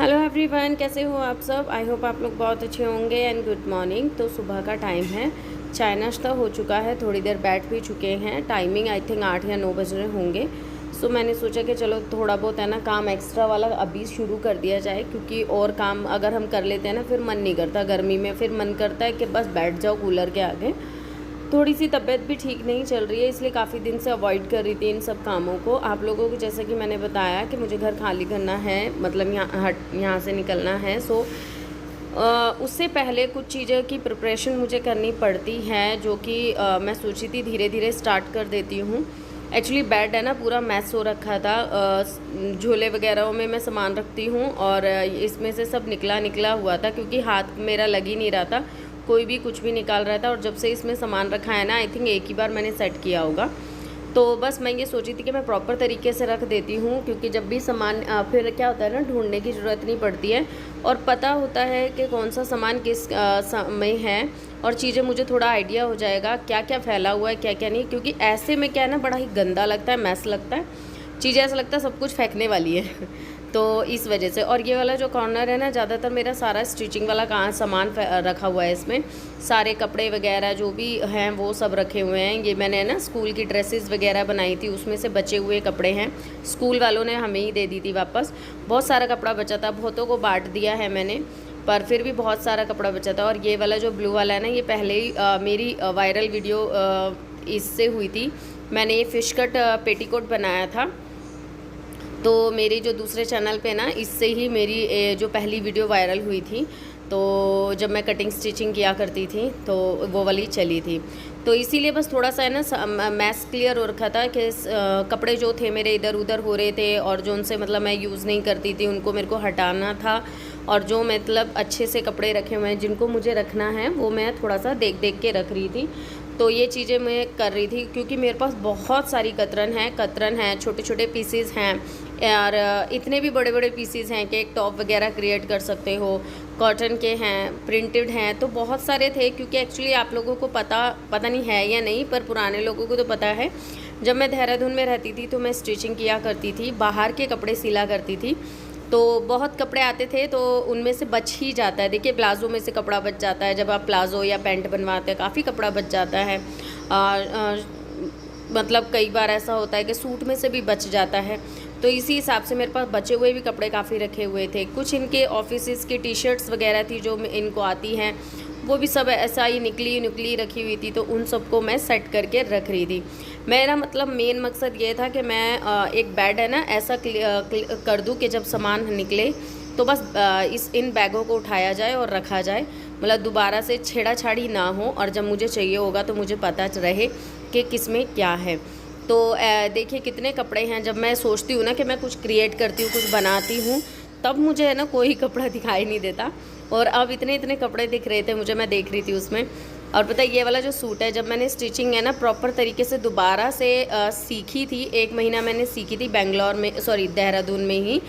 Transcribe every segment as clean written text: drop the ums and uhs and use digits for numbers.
Hello everyone, कैसे हो आप सब। आई होप आप लोग बहुत अच्छे होंगे एंड गुड मॉर्निंग। तो सुबह का टाइम है, चाय नाश्ता हो चुका है, थोड़ी देर बैठ भी चुके हैं। टाइमिंग आई थिंक 8 या 9 बज रहे होंगे। सो मैंने सोचा कि चलो थोड़ा बहुत है ना काम एक्स्ट्रा वाला अभी शुरू कर दिया जाए, क्योंकि और काम अगर हम कर लेते हैं ना फिर मन नहीं करता गर्मी में, फिर मन करता है कि बस बैठ जाओ कूलर के आगे। थोड़ी सी तबीयत भी ठीक नहीं चल रही है, इसलिए काफ़ी दिन से अवॉइड कर रही थी इन सब कामों को। आप लोगों को जैसे कि मैंने बताया कि मुझे घर खाली करना है, मतलब यहाँ से निकलना है। सो उससे पहले कुछ चीज़ों की प्रिपरेशन मुझे करनी पड़ती है, जो कि मैं सोची थी धीरे धीरे स्टार्ट कर देती हूँ। एक्चुअली बेड है ना पूरा मैस हो रखा था, झोले वगैरह में मैं सामान रखती हूँ और इसमें से सब निकला हुआ था, क्योंकि हाथ मेरा लग ही नहीं रहा था, कोई भी कुछ भी निकाल रहा था। और जब से इसमें सामान रखा है ना, आई थिंक एक ही बार मैंने सेट किया होगा। तो बस मैं ये सोची थी कि मैं प्रॉपर तरीके से रख देती हूँ, क्योंकि जब भी सामान फिर क्या होता है ना, ढूंढने की ज़रूरत नहीं पड़ती है और पता होता है कि कौन सा सामान किस में है, और चीज़ें मुझे थोड़ा आइडिया हो जाएगा क्या क्या फैला हुआ है क्या क्या नहीं। क्योंकि ऐसे में क्या है ना, बड़ा ही गंदा लगता है, मैस लगता है, चीज़ें ऐसा लगता है सब कुछ फेंकने वाली है तो इस वजह से। और ये वाला जो कॉर्नर है ना, ज़्यादातर मेरा सारा स्टिचिंग वाला सामान रखा हुआ है। इसमें सारे कपड़े वगैरह जो भी हैं वो सब रखे हुए हैं। ये मैंने ना स्कूल की ड्रेसेस वगैरह बनाई थी, उसमें से बचे हुए कपड़े हैं, स्कूल वालों ने हमें ही दे दी थी वापस। बहुत सारा कपड़ा बचा था, बहुतों को बांट दिया है मैंने, पर फिर भी बहुत सारा कपड़ा बचा था। और ये वाला जो ब्लू वाला है ना, ये पहले ही मेरी वायरल वीडियो इससे हुई थी। मैंने ये फ़िश कट पेटीकोट बनाया था, तो मेरी जो दूसरे चैनल पे ना, इससे ही मेरी जो पहली वीडियो वायरल हुई थी, तो जब मैं कटिंग स्टिचिंग किया करती थी तो वो वाली चली थी। तो इसीलिए बस थोड़ा सा है ना मैस क्लियर हो रखा था कि कपड़े जो थे मेरे इधर उधर हो रहे थे, और जो उनसे मतलब मैं यूज़ नहीं करती थी उनको मेरे को हटाना था, और जो मतलब अच्छे से कपड़े रखे हुए हैं जिनको मुझे रखना है वो मैं थोड़ा सा देख देख के रख रही थी। तो ये चीज़ें मैं कर रही थी, क्योंकि मेरे पास बहुत सारी कतरन है, छोटे छोटे पीसीज़ हैं, और इतने भी बड़े बड़े पीसीज़ हैं कि एक टॉप वगैरह क्रिएट कर सकते हो। कॉटन के हैं, प्रिंटेड हैं, तो बहुत सारे थे। क्योंकि एक्चुअली आप लोगों को पता नहीं है या नहीं, पर पुराने लोगों को तो पता है, जब मैं देहरादून में रहती थी तो मैं स्टिचिंग किया करती थी, बाहर के कपड़े सिला करती थी। तो बहुत कपड़े आते थे, तो उनमें से बच ही जाता है। देखिए प्लाज़ो में से कपड़ा बच जाता है, जब आप प्लाज़ो या पैंट बनवाते हैं काफ़ी कपड़ा बच जाता है। मतलब कई बार ऐसा होता है कि सूट में से भी बच जाता है। तो इसी हिसाब से मेरे पास बचे हुए भी कपड़े काफ़ी रखे हुए थे। कुछ इनके ऑफिस की टी शर्ट्स वगैरह थी जो इनको आती हैं, वो भी सब ऐसा ही निकली रखी हुई थी, तो उन सबको मैं सेट करके रख रही थी। मेरा मतलब मेन मकसद ये था कि मैं एक बेड है ना ऐसा कर दूं कि जब सामान निकले तो बस इन बैगों को उठाया जाए और रखा जाए, मतलब दोबारा से छेड़ा-छाड़ी ना हो, और जब मुझे चाहिए होगा तो मुझे पता रहे कि किस में क्या है। तो देखिए कितने कपड़े हैं। जब मैं सोचती हूँ ना कि मैं कुछ क्रिएट करती हूँ, कुछ बनाती हूँ, तब मुझे है ना कोई कपड़ा दिखाई नहीं देता, और अब इतने कपड़े दिख रहे थे मुझे, मैं देख रही थी उसमें। और पता है ये वाला जो सूट है, जब मैंने स्टिचिंग है ना प्रॉपर तरीके से दोबारा से सीखी थी, 1 महीना मैंने सीखी थी देहरादून में ही,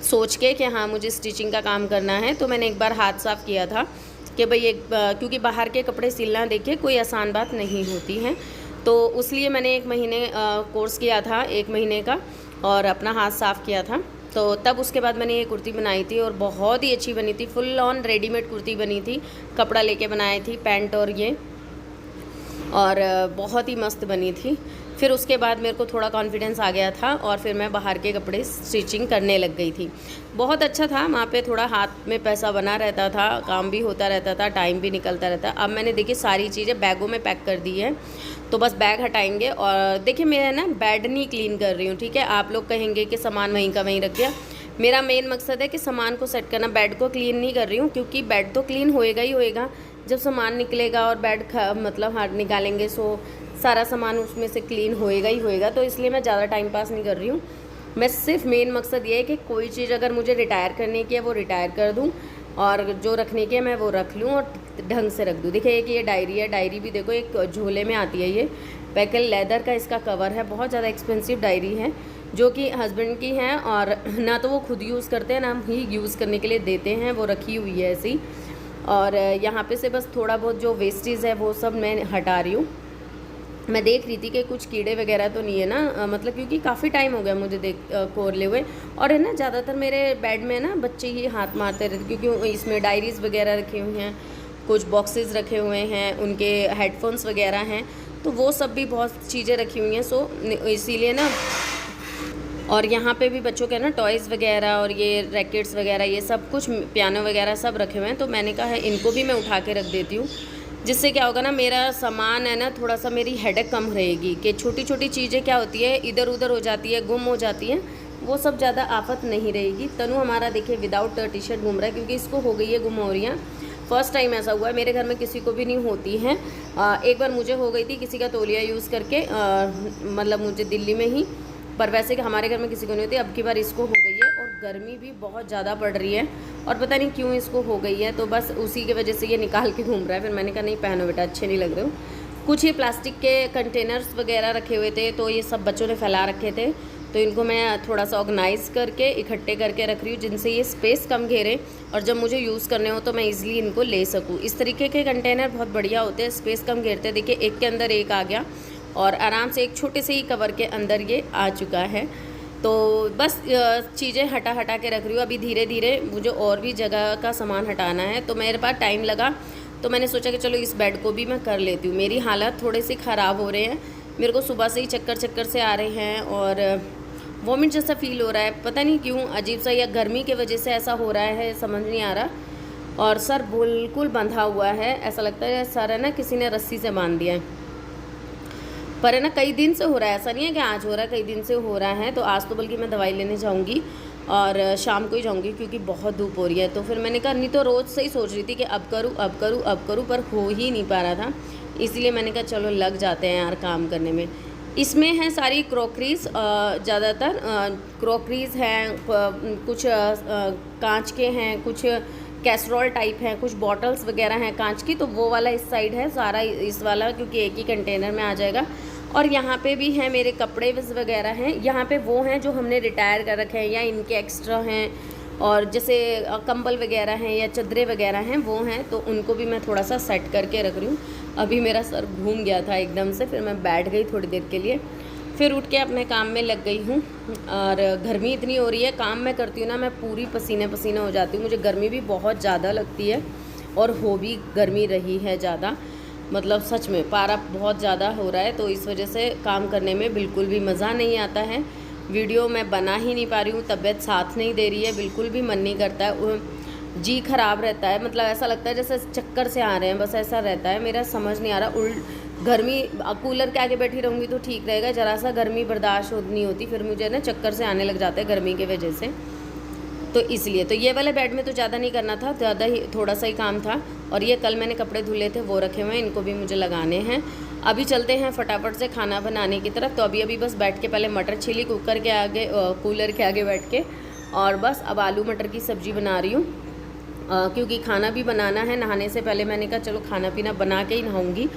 सोच के कि हाँ मुझे स्टिचिंग का काम करना है। तो मैंने एक बार हाथ साफ़ किया था कि भाई क्योंकि बाहर के कपड़े सिलना देखिए कोई आसान बात नहीं होती है। तो उसलिए मैंने 1 महीने कोर्स किया था, 1 महीने का, और अपना हाथ साफ़ किया था। तो तब उसके बाद मैंने ये कुर्ती बनाई थी, और बहुत ही अच्छी बनी थी, फुल ऑन रेडीमेड कुर्ती बनी थी, कपड़ा लेके बनाई थी, पैंट और ये, और बहुत ही मस्त बनी थी। फिर उसके बाद मेरे को थोड़ा कॉन्फिडेंस आ गया था, और फिर मैं बाहर के कपड़े स्टिचिंग करने लग गई थी। बहुत अच्छा था, वहाँ पे थोड़ा हाथ में पैसा बना रहता था, काम भी होता रहता था, टाइम भी निकलता रहता। अब मैंने देखिए सारी चीज़ें बैगों में पैक कर दी है, तो बस बैग हटाएंगे। और देखिए मैं ना बेड नहीं क्लीन कर रही हूँ, ठीक है। आप लोग कहेंगे कि सामान वहीं का वहीं रख दिया, मेरा मेन मकसद है कि सामान को सेट करना, बेड को क्लीन नहीं कर रही हूँ, क्योंकि बेड तो क्लीन होएगा ही होएगा जब सामान निकलेगा, और बेड मतलब हाथ निकालेंगे, सो सारा सामान उसमें से क्लीन होएगा ही होएगा। तो इसलिए मैं ज़्यादा टाइम पास नहीं कर रही हूँ। मैं सिर्फ मेन मकसद ये है कि कोई चीज़ अगर मुझे रिटायर करने की है वो रिटायर कर दूँ, और जो रखने की है मैं वो रख लूँ और ढंग से रख दूँ। देखिए एक ये डायरी है, डायरी भी देखो एक झोले में आती है, ये पैकल लेदर का इसका कवर है, बहुत ज़्यादा एक्सपेंसिव डायरी है, जो कि हस्बैंड की हैं, और ना तो वो खुद यूज़ करते हैं ना ही यूज़ करने के लिए देते हैं, वो रखी हुई है ऐसी। और यहाँ पे से बस थोड़ा बहुत जो वेस्टेज है वो सब मैं हटा रही हूँ। मैं देख रही थी कि कुछ कीड़े वगैरह तो नहीं है ना, मतलब क्योंकि काफ़ी टाइम हो गया मुझे खोले हुए। और है ना, ज़्यादातर मेरे बेड में ना बच्चे ही हाथ मारते रहते, क्योंकि इसमें डायरीज़ वगैरह रखी हुई हैं, कुछ बॉक्सेस रखे हुए हैं, उनके हेडफोन्स वगैरह हैं, तो वो सब भी बहुत चीज़ें रखी हुई हैं। सो इसीलिए ना, और यहाँ पे भी बच्चों के ना टॉयज़ वगैरह और ये रैकेट्स वगैरह, ये सब कुछ, पियानो वगैरह सब रखे हुए हैं। तो मैंने कहा है इनको भी मैं उठा के रख देती हूँ, जिससे क्या होगा ना, मेरा सामान है ना, थोड़ा सा मेरी हेडेक कम रहेगी। कि छोटी छोटी चीज़ें क्या होती है, इधर उधर हो जाती है, गुम हो जाती हैं, वो सब ज़्यादा आफत नहीं रहेगी। तनु हमारा देखिए विदाउट टी शर्ट घूम रहा है, क्योंकि इसको हो गई है गुम हो रही हैं। फ़र्स्ट टाइम ऐसा हुआ है, मेरे घर में किसी को भी नहीं होती हैं। एक बार मुझे हो गई थी किसी का तौलिया यूज़ करके, मतलब मुझे दिल्ली में ही, पर वैसे कि हमारे घर में किसी को नहीं होती। अब की बार इसको हो गई है, और गर्मी भी बहुत ज़्यादा पड़ रही है, और पता नहीं क्यों इसको हो गई है। तो बस उसी की वजह से ये निकाल के घूम रहा है। फिर मैंने कहा नहीं पहनो बेटा, अच्छे नहीं लग रहे हो। कुछ ये प्लास्टिक के कंटेनर्स वगैरह रखे हुए थे, तो ये सब बच्चों ने फैला रखे थे, तो इनको मैं थोड़ा सा ऑर्गेनाइज़ करके इकट्ठे करके रख रही हूँ, जिनसे ये स्पेस कम घेरे, और जब मुझे यूज़ करने हो तो मैं ईज़िली इनको ले सकूँ। इस तरीके के कंटेनर बहुत बढ़िया होते हैं, स्पेस कम घेरते हैं। देखिए एक के अंदर एक आ गया, और आराम से एक छोटे से ही कवर के अंदर ये आ चुका है। तो बस चीज़ें हटा हटा के रख रही हूँ। अभी धीरे धीरे मुझे और भी जगह का सामान हटाना है, तो मेरे पास टाइम लगा, तो मैंने सोचा कि चलो इस बेड को भी मैं कर लेती हूँ। मेरी हालत थोड़े से ख़राब हो रहे हैं, मेरे को सुबह से ही चक्कर से आ रहे हैं, और वॉमिट जैसा फील हो रहा है, पता नहीं क्यों अजीब सा, या गर्मी की वजह से ऐसा हो रहा है, समझ नहीं आ रहा। और सर बिल्कुल बंधा हुआ है, ऐसा लगता है सर है ना किसी ने रस्सी से बांध दिया है। पर है ना कई दिन से हो रहा है, ऐसा नहीं है कि आज हो रहा है, कई दिन से हो रहा है। तो आज तो बल्कि मैं दवाई लेने जाऊंगी, और शाम को ही जाऊंगी, क्योंकि बहुत धूप हो रही है। तो फिर मैंने कहा, नहीं तो रोज़ से ही सोच रही थी कि अब करूँ अब करूँ अब करूँ, पर हो ही नहीं पा रहा था। इसलिए मैंने कहा चलो लग जाते हैं यार काम करने में। इसमें हैं सारी क्रॉकरीज, ज़्यादातर क्रॉकरीज हैं, कुछ कांच के हैं, कुछ कैसरोल टाइप हैं, कुछ बॉटल्स वगैरह हैं कांच की। तो वो वाला इस साइड है सारा, इस वाला क्योंकि एक ही कंटेनर में आ जाएगा। और यहाँ पे भी हैं मेरे कपड़े वगैरह हैं, यहाँ पे वो हैं जो हमने रिटायर कर रखे हैं या इनके एक्स्ट्रा हैं, और जैसे कंबल वगैरह हैं या चादरें वगैरह हैं वो हैं, तो उनको भी मैं थोड़ा सा सेट करके रख रही हूँ। अभी मेरा सर घूम गया था एकदम से, फिर मैं बैठ गई थोड़ी देर के लिए, फिर उठ के अपने काम में लग गई हूँ। और गर्मी इतनी हो रही है, काम मैं करती हूँ ना, मैं पूरी पसीने पसीने हो जाती हूँ। मुझे गर्मी भी बहुत ज़्यादा लगती है, और हो भी गर्मी रही है ज़्यादा, मतलब सच में पारा बहुत ज़्यादा हो रहा है। तो इस वजह से काम करने में बिल्कुल भी मज़ा नहीं आता है। वीडियो मैं बना ही नहीं पा रही हूँ, तबीयत साथ नहीं दे रही है, बिल्कुल भी मन नहीं करता है, जी खराब रहता है, मतलब ऐसा लगता है जैसे चक्कर से आ रहे हैं, बस ऐसा रहता है। मेरा समझ नहीं आ रहा, गर्मी कूलर के आगे बैठी रहूँगी तो ठीक रहेगा, ज़रा सा गर्मी बर्दाश्त नहीं होती, फिर मुझे ना चक्कर से आने लग जाता है गर्मी की वजह से। तो इसलिए तो ये वाले बेड में तो ज़्यादा नहीं करना था, ज़्यादा ही थोड़ा सा ही काम था। और ये कल मैंने कपड़े धुले थे वो रखे हुए हैं, इनको भी मुझे लगाने हैं। अभी चलते हैं फटाफट से खाना बनाने की तरफ। तो अभी बस बैठ के पहले मटर छिली कुकर के आगे, कूलर के आगे बैठ के, और बस अब आलू मटर की सब्ज़ी बना रही हूँ, क्योंकि खाना भी बनाना है। नहाने से पहले मैंने कहा चलो खाना पीना बना के ही नहाऊँगी।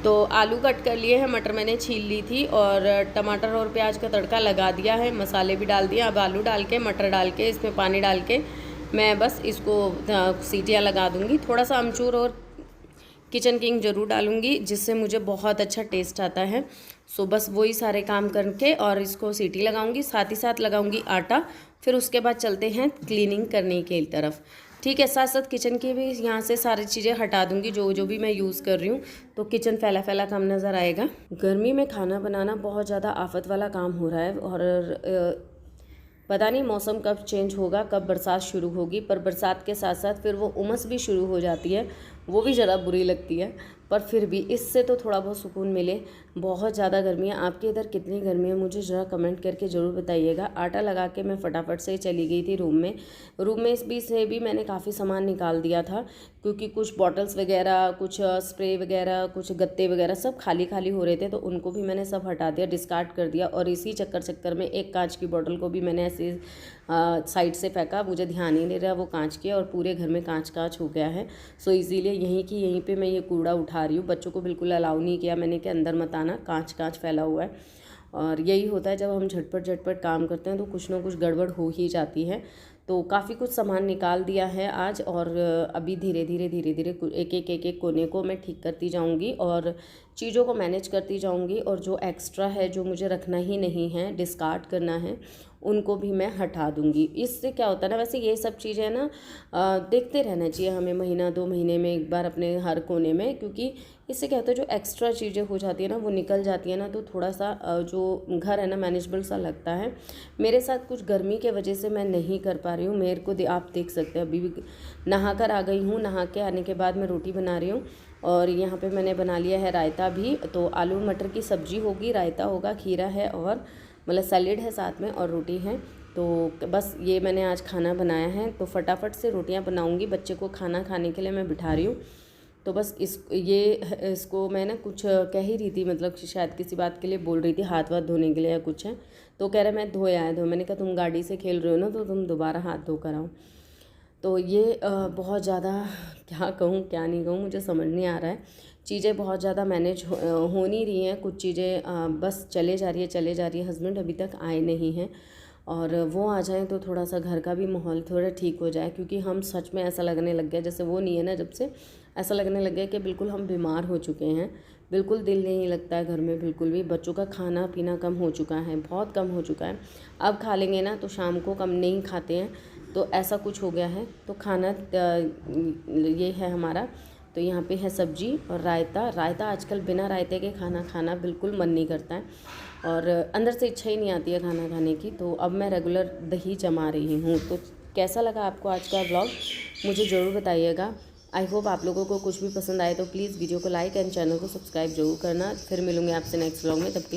तो आलू कट कर लिए हैं, मटर मैंने छील ली थी, और टमाटर और प्याज का तड़का लगा दिया है, मसाले भी डाल दिए। अब आलू डाल के, मटर डाल के, इसमें पानी डाल के मैं बस इसको सीटियाँ लगा दूँगी। थोड़ा सा अमचूर और किचन किंग ज़रूर डालूँगी, जिससे मुझे बहुत अच्छा टेस्ट आता है। सो बस वही सारे काम करके और इसको सीटी लगाऊंगी, साथ ही साथ लगाऊंगी आटा। फिर उसके बाद चलते हैं क्लीनिंग करने की तरफ। ठीक है, साथ साथ किचन की भी यहाँ से सारी चीज़ें हटा दूंगी जो जो भी मैं यूज़ कर रही हूँ, तो किचन फैला फैला कम नज़र आएगा। गर्मी में खाना बनाना बहुत ज़्यादा आफत वाला काम हो रहा है, और पता नहीं मौसम कब चेंज होगा, कब बरसात शुरू होगी। पर बरसात के साथ साथ फिर वो उमस भी शुरू हो जाती है, वो भी ज़रा बुरी लगती है। पर फिर भी इससे तो थोड़ा बहुत सुकून मिले। बहुत ज़्यादा गर्मी है। आपके इधर कितनी गर्मी है मुझे ज़रा कमेंट करके ज़रूर बताइएगा। आटा लगा के मैं फटाफट से चली गई थी रूम में इस बीच से भी मैंने काफ़ी सामान निकाल दिया था, क्योंकि कुछ बॉटल्स वगैरह, कुछ स्प्रे वगैरह, कुछ गत्ते वगैरह सब खाली खाली हो रहे थे, तो उनको भी मैंने सब हटा दिया, डिस्कार्ड कर दिया। और इसी चक्कर में एक कांच की बोतल को भी मैंने ऐसे साइड से फेंका, मुझे ध्यान ही नहीं रहा वो कांच की, और पूरे घर में कांच हो गया है। सो इसीलिए यहीं पे मैं ये कूड़ा उठा रही हूँ। बच्चों को बिल्कुल अलाउ नहीं किया मैंने कि अंदर मत आना, कांच फैला हुआ है। और यही होता है जब हम झटपट काम करते हैं तो कुछ ना कुछ गड़बड़ हो ही जाती है। तो काफ़ी कुछ सामान निकाल दिया है आज, और अभी धीरे धीरे एक एक कोने को मैं ठीक करती जाऊंगी और चीज़ों को मैनेज करती जाऊंगी, और जो एक्स्ट्रा है, जो मुझे रखना ही नहीं है, डिस्कार्ड करना है, उनको भी मैं हटा दूंगी। इससे क्या होता है ना, वैसे ये सब चीज़ें ना देखते रहना चाहिए हमें, महीना 2 महीने में एक बार अपने हर कोने में, क्योंकि इससे क्या होता है जो एक्स्ट्रा चीज़ें हो जाती है ना वो निकल जाती है ना, तो थोड़ा सा जो घर है ना मैनेजेबल सा लगता है। मेरे साथ कुछ गर्मी के वजह से मैं नहीं कर पा रही हूँ। मेरे को आप देख सकते हैं, अभी भी नहा कर आ गई हूँ, नहा के आने के बाद मैं रोटी बना रही हूँ, और यहाँ पे मैंने बना लिया है रायता भी। तो आलू मटर की सब्जी होगी, रायता होगा, खीरा है, और मतलब सैलेड है साथ में, और रोटी है। तो बस ये मैंने आज खाना बनाया है, तो फटाफट से रोटियां बनाऊंगी। बच्चे को खाना खाने के लिए मैं बिठा रही हूँ। तो बस इसको मैं ना कुछ कह ही रही थी, मतलब शायद किसी बात के लिए बोल रही थी, हाथ वाथ धोने के लिए या कुछ है। तो कह रहा मैं धोया है। मैंने कहा तुम गाड़ी से खेल रहे हो ना, तो तुम दोबारा हाथ धो कर आओ। तो ये बहुत ज़्यादा क्या कहूँ क्या नहीं कहूँ, मुझे समझ नहीं आ रहा है। चीज़ें बहुत ज़्यादा मैनेज हो नहीं रही हैं, कुछ चीज़ें बस चले जा रही है। हस्बैंड अभी तक आए नहीं हैं, और वो आ जाएं तो थोड़ा सा घर का भी माहौल थोड़ा ठीक हो जाए, क्योंकि हम सच में ऐसा लगने लग गया, जैसे वो नहीं है ना, जब से ऐसा लगने लग गया कि बिल्कुल हम बीमार हो चुके हैं। बिल्कुल दिल नहीं लगता है घर में बिल्कुल भी। बच्चों का खाना पीना कम हो चुका है, बहुत कम हो चुका है। अब खा लेंगे ना तो शाम को कम नहीं खाते हैं, तो ऐसा कुछ हो गया है। तो खाना ये है हमारा। तो यहाँ पे है सब्जी और रायता आजकल बिना रायते के खाना खाना बिल्कुल मन नहीं करता है, और अंदर से इच्छा ही नहीं आती है खाना खाने की। तो अब मैं रेगुलर दही जमा रही हूँ। तो कैसा लगा आपको आज का व्लॉग, मुझे ज़रूर बताइएगा। आई होप आप लोगों को कुछ भी पसंद आए, तो प्लीज़ वीडियो को लाइक एंड चैनल को सब्सक्राइब जरूर करना। फिर मिलूंगी आपसे नेक्स्ट व्लॉग में, तब